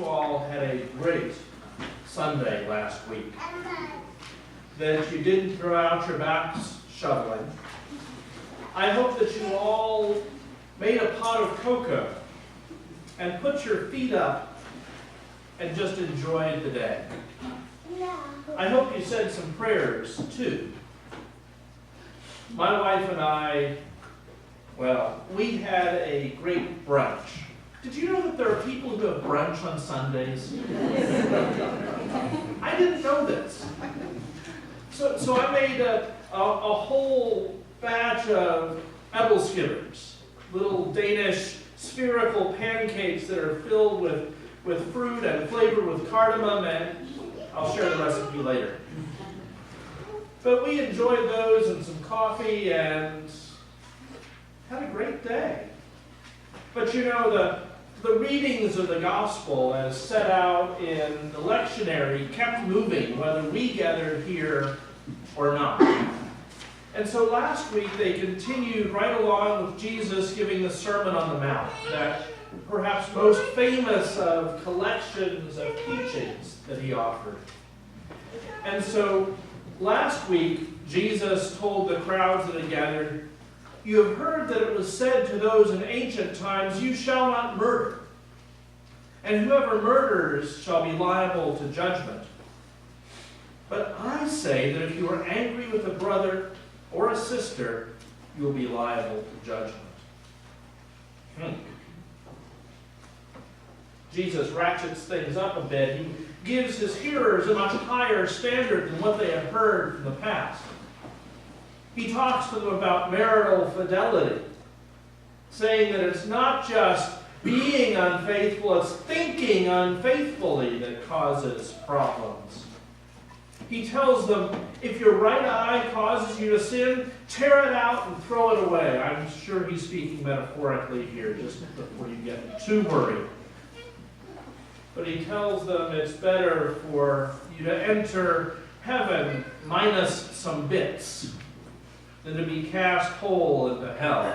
you all had a great Sunday last week. That you didn't throw out your backs shoveling. I hope that you all made a pot of cocoa and put your feet up and just enjoyed the day. I hope you said some prayers too. My wife and I, well, we had a great brunch. Did you know that there are people who have brunch on Sundays? I didn't know this. So I made a whole batch of æbleskippers, little Danish spherical pancakes that are filled with fruit and flavored with cardamom, and I'll share the recipe later. But we enjoyed those and some coffee and had a great day. But you know, the readings of the gospel as set out in the lectionary kept moving, whether we gathered here or not. And so last week they continued right along with Jesus giving the Sermon on the Mount, that perhaps most famous of collections of teachings that he offered. And so last week Jesus told the crowds that had gathered, "You have heard that it was said to those in ancient times, 'You shall not murder. And whoever murders shall be liable to judgment.' But I say that if you are angry with a brother or a sister, you will be liable to judgment." Jesus ratchets things up a bit. He gives his hearers a much higher standard than what they have heard from the past. He talks to them about marital fidelity, saying that it's not just being unfaithful, it's thinking unfaithfully that causes problems. He tells them, if your right eye causes you to sin, tear it out and throw it away. I'm sure he's speaking metaphorically here, just before you get too worried. But he tells them it's better for you to enter heaven minus some bits than to be cast whole into hell.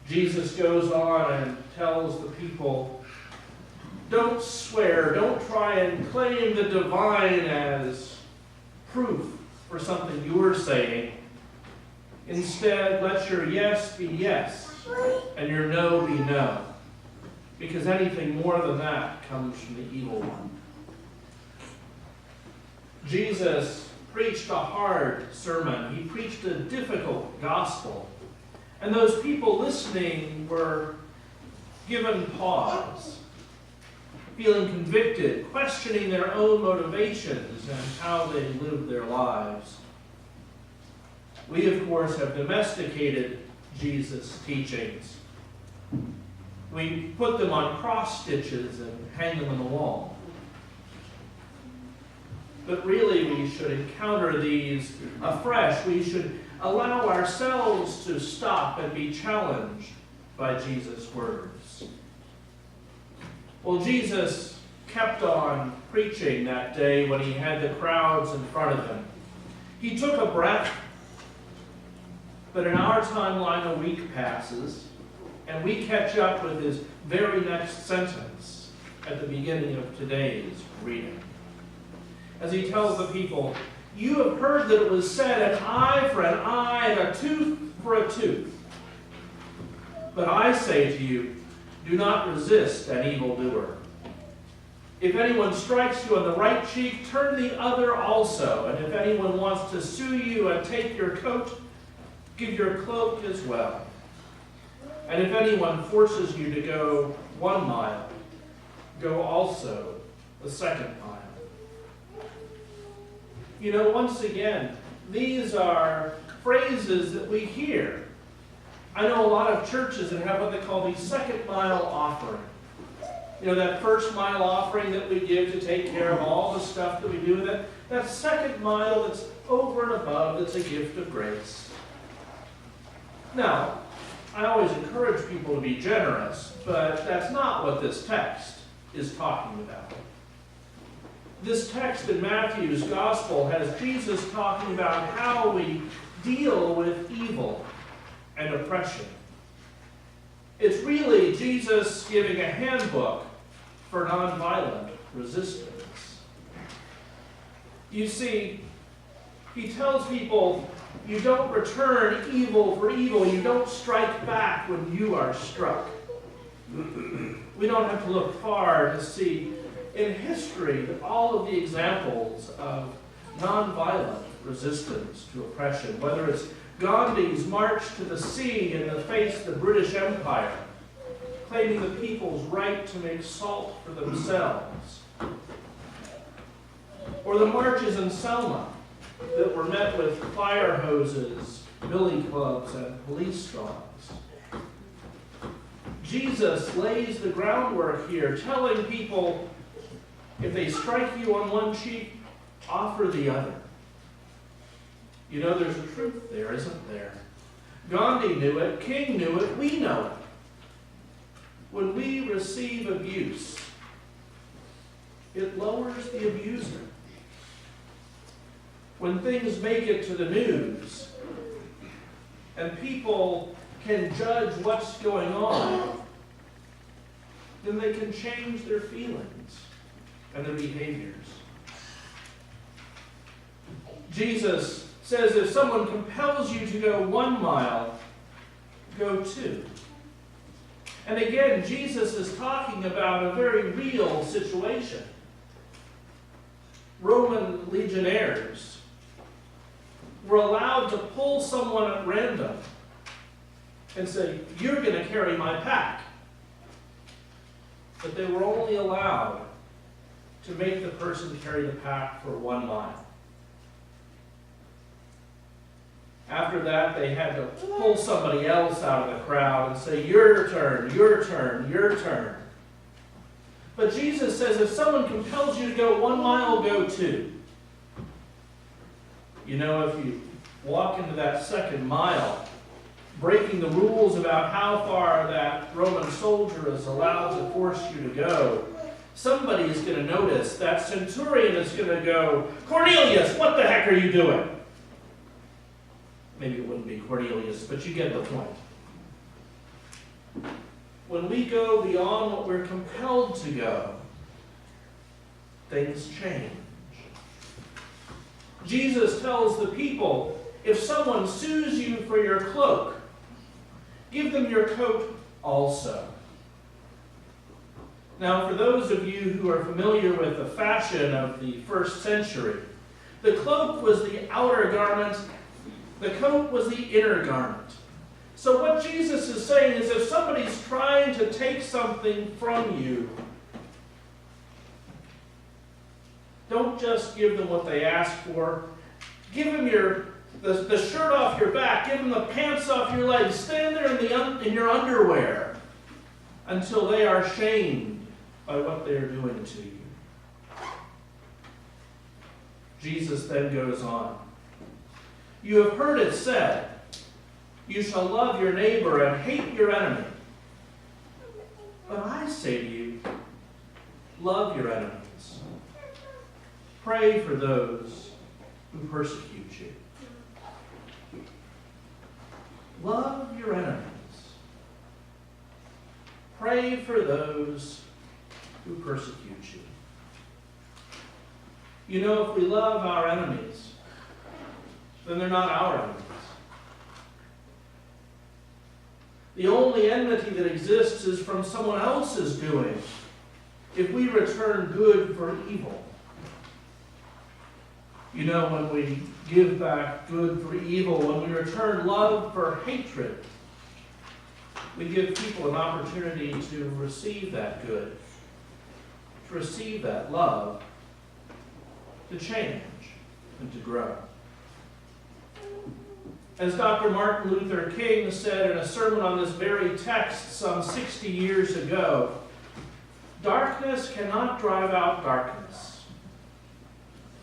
Jesus goes on and tells the people, don't swear, don't try and claim the divine as proof for something you're saying. Instead, let your yes be yes and your no be no, because anything more than that comes from the evil one. Jesus preached a hard sermon. He preached a difficult gospel. And those people listening were given pause, feeling convicted, questioning their own motivations and how they lived their lives. We, of course, have domesticated Jesus' teachings. We put them on cross stitches and hang them on the wall. But really, we should encounter these afresh. We should allow ourselves to stop and be challenged by Jesus' words. Well, Jesus kept on preaching that day when he had the crowds in front of him. He took a breath, but in our timeline a week passes, and we catch up with his very next sentence at the beginning of today's reading. As he tells the people, you have heard that it was said, an eye for an eye and a tooth for a tooth. But I say to you, do not resist an evildoer. If anyone strikes you on the right cheek, turn the other also. And if anyone wants to sue you and take your coat, give your cloak as well. And if anyone forces you to go 1 mile, go also the 2nd mile. You know, once again, these are phrases that we hear. I know a lot of churches that have what they call the 2nd mile offering. You know, that 1st mile offering that we give to take care of all the stuff that we do with it. That 2nd mile that's over and above, that's a gift of grace. Now, I always encourage people to be generous, but that's not what this text is talking about. This text in Matthew's Gospel has Jesus talking about how we deal with evil and oppression. It's really Jesus giving a handbook for nonviolent resistance. You see, he tells people, you don't return evil for evil. You don't strike back when you are struck. We don't have to look far to see in history all of the examples of nonviolent resistance to oppression, whether it's Gandhi's march to the sea in the face of the British Empire, claiming the people's right to make salt for themselves, or the marches in Selma that were met with fire hoses, billy clubs, and police dogs. Jesus lays the groundwork here, telling people, if they strike you on one cheek, offer the other. You know, there's a truth there, isn't there? Gandhi knew it, King knew it, we know it. When we receive abuse, it lowers the abuser. When things make it to the news, and people can judge what's going on, then they can change their feelings and their behaviors. Jesus says if someone compels you to go 1 mile, go 2. And again, Jesus is talking about a very real situation. Roman legionnaires were allowed to pull someone at random and say, you're going to carry my pack. But they were only allowed to make the person carry the pack for 1 mile. After that, they had to pull somebody else out of the crowd and say, your turn, your turn, your turn. But Jesus says if someone compels you to go 1 mile, go 2. You know, if you walk into that 2nd mile, breaking the rules about how far that Roman soldier is allowed to force you to go, somebody is going to notice. That centurion is going to go, Cornelius, what the heck are you doing? Maybe it wouldn't be Cornelius, but you get the point. When we go beyond what we're compelled to go, things change. Jesus tells the people, if someone sues you for your cloak, give them your coat also. Now, for those of you who are familiar with the fashion of the 1st century, the cloak was the outer garment, the coat was the inner garment. So what Jesus is saying is if somebody's trying to take something from you, don't just give them what they ask for. Give them the shirt off your back. Give them the pants off your legs. Stand there in your underwear until they are shamed by what they are doing to you. Jesus then goes on. You have heard it said, you shall love your neighbor and hate your enemy. But I say to you, love your enemies. Pray for those who persecute you. Love your enemies. Pray for those who persecute you. You know, if we love our enemies, then they're not our enemies. The only enmity that exists is from someone else's doing. If we return good for evil. You know, when we give back good for evil, when we return love for hatred, we give people an opportunity to receive that good, to receive that love, to change and to grow. As Dr. Martin Luther King said in a sermon on this very text some 60 years ago, darkness cannot drive out darkness.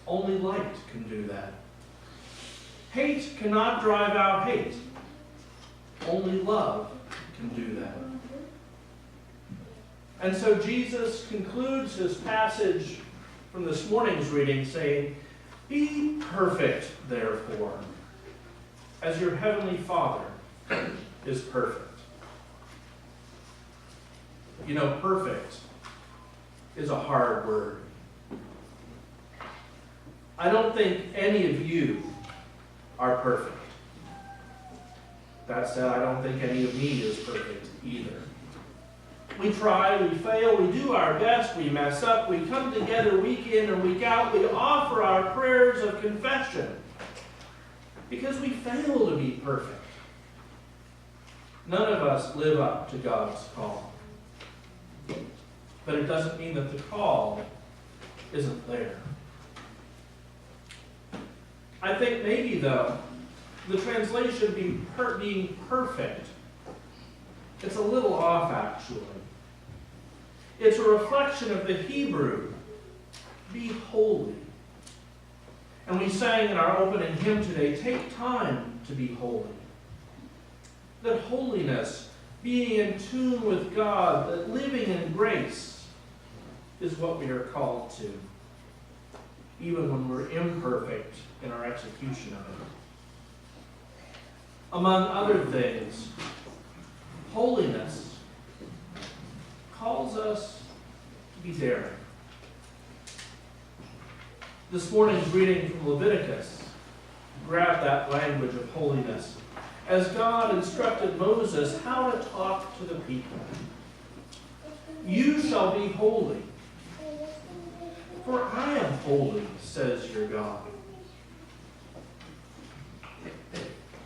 Only light can do that. Hate cannot drive out hate. Only love can do that. And so Jesus concludes his passage from this morning's reading saying, be perfect, therefore, as your heavenly Father is perfect. You know, perfect is a hard word. I don't think any of you are perfect. That said, I don't think any of me is perfect either. We try, we fail, we do our best, we mess up, we come together week in and week out, we offer our prayers of confession because we fail to be perfect. None of us live up to God's call. But it doesn't mean that the call isn't there. I think maybe, though, the translation being perfect, it's a little off, actually. It's a reflection of the Hebrew, be holy. And we sang in our opening hymn today, take time to be holy. That holiness, being in tune with God, that living in grace is what we are called to, even when we're imperfect in our execution of it. Among other things, holiness calls us to be daring. This morning's reading from Leviticus grabbed that language of holiness as God instructed Moses how to talk to the people. You shall be holy, for I am holy, says your God.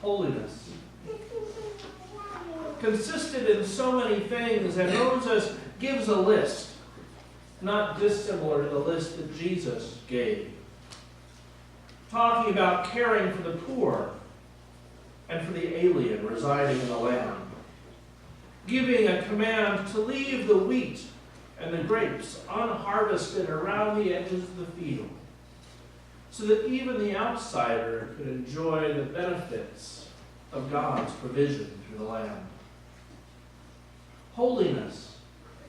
Holiness consisted in so many things, and Moses gives a list, not dissimilar to the list that Jesus gave. Talking about caring for the poor and for the alien residing in the land. Giving a command to leave the wheat and the grapes unharvested around the edges of the field, so that even the outsider could enjoy the benefits of God's provision through the land. Holiness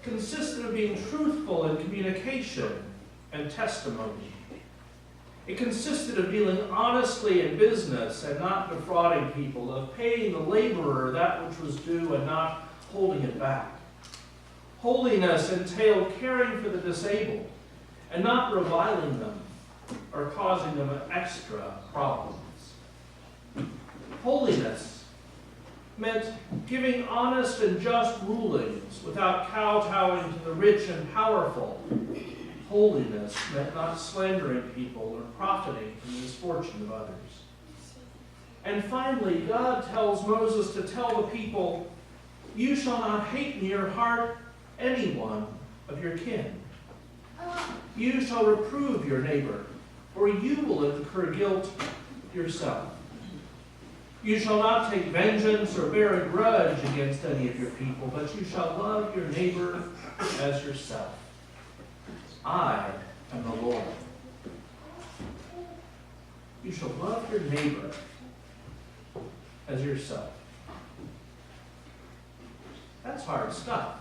consisted of being truthful in communication and testimony. It consisted of dealing honestly in business and not defrauding people, of paying the laborer that which was due and not holding it back. Holiness entailed caring for the disabled and not reviling them or causing them extra problems. Holiness meant giving honest and just rulings without kowtowing to the rich and powerful. Holiness meant not slandering people or profiting from the misfortune of others. And finally, God tells Moses to tell the people, you shall not hate in your heart anyone of your kin. You shall reprove your neighbor, or you will incur guilt yourself. You shall not take vengeance or bear a grudge against any of your people, but you shall love your neighbor as yourself. I am the Lord. You shall love your neighbor as yourself. That's hard stuff.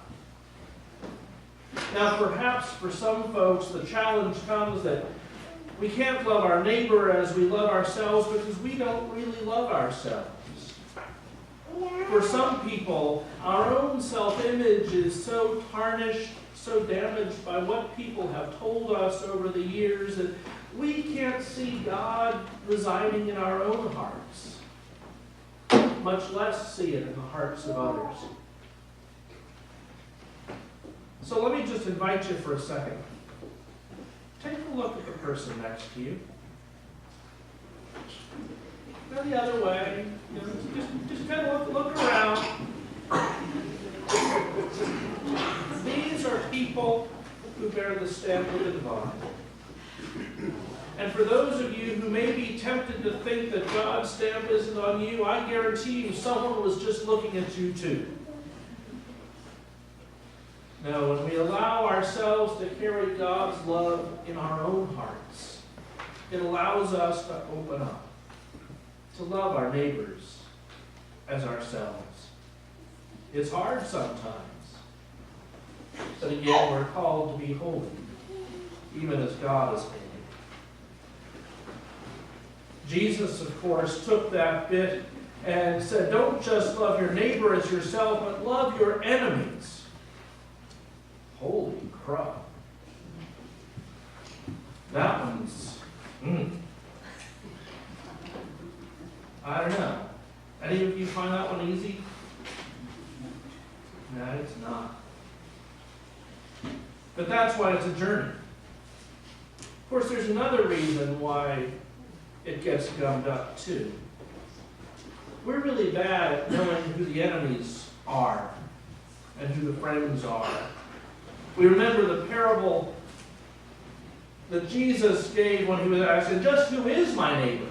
Now, perhaps for some folks, the challenge comes that we can't love our neighbor as we love ourselves because we don't really love ourselves. For some people, our own self-image is so tarnished, so damaged by what people have told us over the years that we can't see God residing in our own hearts, much less see it in the hearts of others. So let me just invite you for a second. Take a look at the person next to you. Go the other way. You know, just kind of look around. These are people who bear the stamp of the divine. And for those of you who may be tempted to think that God's stamp isn't on you, I guarantee you someone was just looking at you too. Now, when we allow ourselves to carry God's love in our own hearts, it allows us to open up, to love our neighbors as ourselves. It's hard sometimes, but again, we're called to be holy, even as God is holy. Jesus, of course, took that bit and said, don't just love your neighbor as yourself, but love your enemies. Holy crap. That one's, I don't know. Any of you find that one easy? No, it's not. But that's why it's a journey. Of course, there's another reason why it gets gummed up too. We're really bad at knowing who the enemies are and who the friends are. We remember the parable that Jesus gave when he was asked, just who is my neighbor?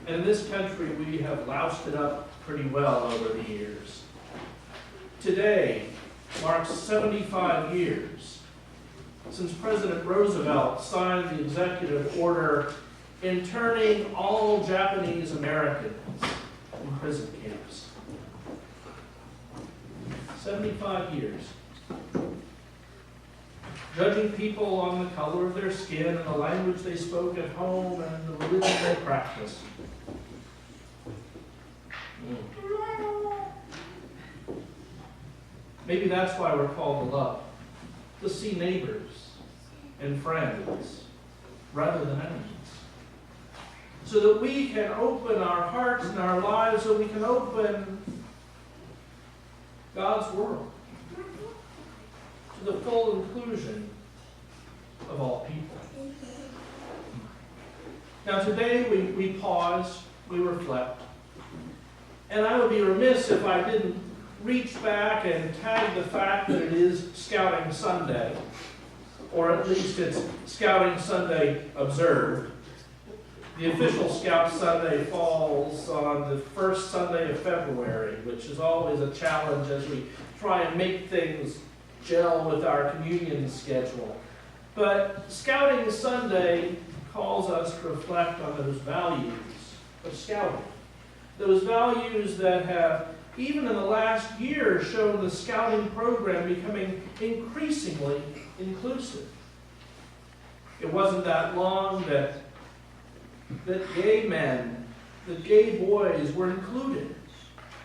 And in this country, we have loused it up pretty well over the years. Today marks 75 years since President Roosevelt signed the executive order interning all Japanese Americans in prison camps. 75 years. Judging people on the color of their skin and the language they spoke at home and the religion they practiced. Maybe that's why we're called to love. To see neighbors and friends rather than enemies. So that we can open our hearts and our lives, so we can open God's world to the full inclusion of all people. Now today we pause, we reflect. And I would be remiss if I didn't reach back and tag the fact that it is Scouting Sunday, or at least it's Scouting Sunday observed. The official Scout Sunday falls on the first Sunday of February, which is always a challenge as we try and make things gel with our communion schedule. But Scouting Sunday calls us to reflect on those values of scouting. Those values that have, even in the last year, shown the scouting program becoming increasingly inclusive. It wasn't that long that gay men, that gay boys were included.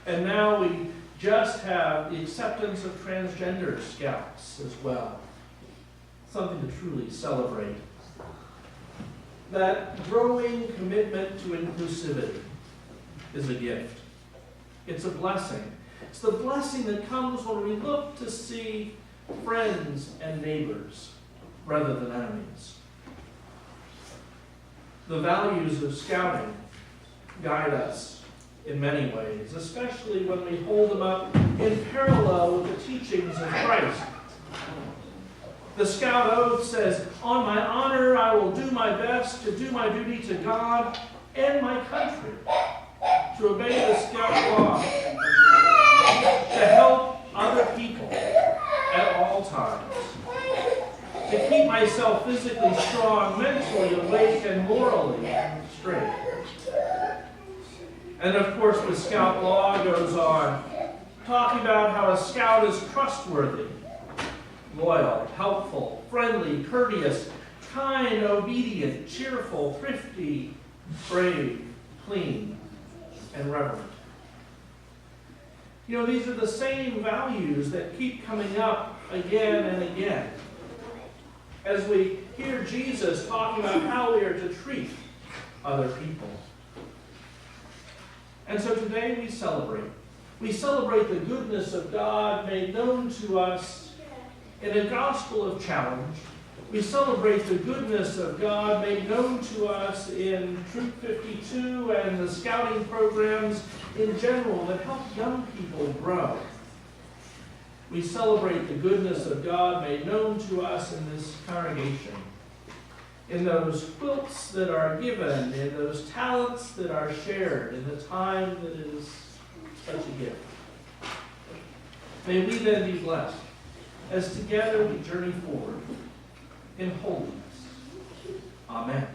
And now we just have the acceptance of transgender scouts as well. Something to truly celebrate. That growing commitment to inclusivity is a gift. It's a blessing. It's the blessing that comes when we look to see friends and neighbors rather than enemies. The values of scouting guide us in many ways, especially when we hold them up in parallel with the teachings of Christ. The Scout Oath says, "On my honor, I will do my best to do my duty to God and my country, to obey the Scout law, to help other people at all times, to keep myself physically strong, mentally awake, and morally straight." And of course, the Scout law goes on, talking about how a Scout is trustworthy, loyal, helpful, friendly, courteous, kind, obedient, cheerful, thrifty, brave, clean, and reverent. You know, these are the same values that keep coming up again and again as we hear Jesus talking about how we are to treat other people. And so today we celebrate. We celebrate the goodness of God made known to us in a gospel of challenge. We celebrate the goodness of God made known to us in Troop 52 and the scouting programs in general that help young people grow. We celebrate the goodness of God made known to us in this congregation, in those quilts that are given, in those talents that are shared, in the time that is such a gift. May we then be blessed as together we journey forward in holiness. Amen.